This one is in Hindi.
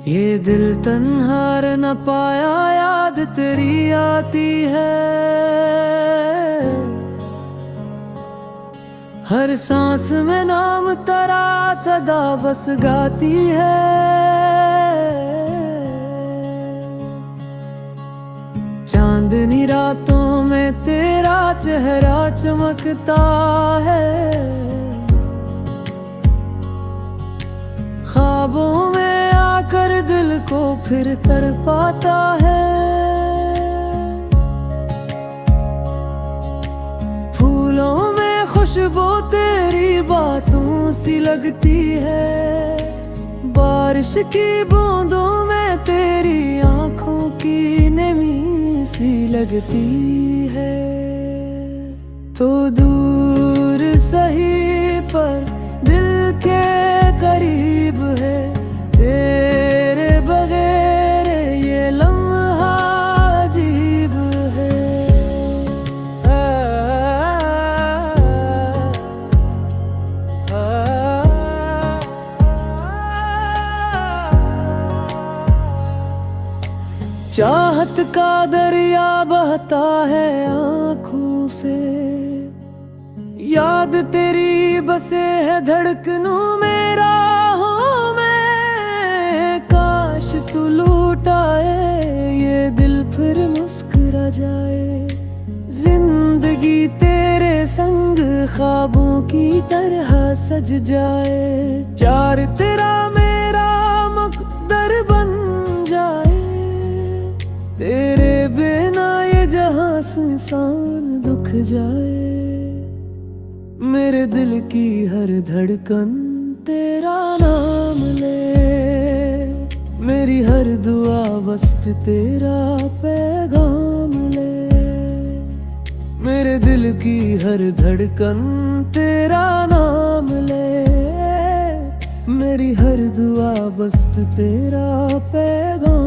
ये दिल तन्हार न पाया, याद तेरी आती है। हर सांस में नाम तेरा सदा बस गाती है। चांदनी रातों में तेरा चेहरा चमकता है। ख्वाबों में आकर दिल को फिर तड़पाता है। फूलों में खुशबू तेरी बातों सी लगती है। बारिश की बूंदों में तेरी आंखों की नमी सी लगती है। तो दूर सही पर दिल के करीब है। तेरे बगैर ये लम्हा अजीब है। चाहत का दरिया बहता है आँखों से। याद तेरी बसे है धड़कनों में, राहों में। काश तू लूट आए ये दिल फिर मुस्कुरा जाए। जिंदगी तेरे संग ख्वाबों की तरह सज जाए। प्यार तेरा मेरा मुकद्दर बन जाए। तेरे बिना ये जहां सुनसान दुख जाए। मेरे दिल की हर धड़कन तेरा नाम ले। मेरी हर दुआ बस तेरा पैगाम ले। मेरे दिल की हर धड़कन तेरा नाम ले। मेरी हर दुआ बस तेरा पैगाम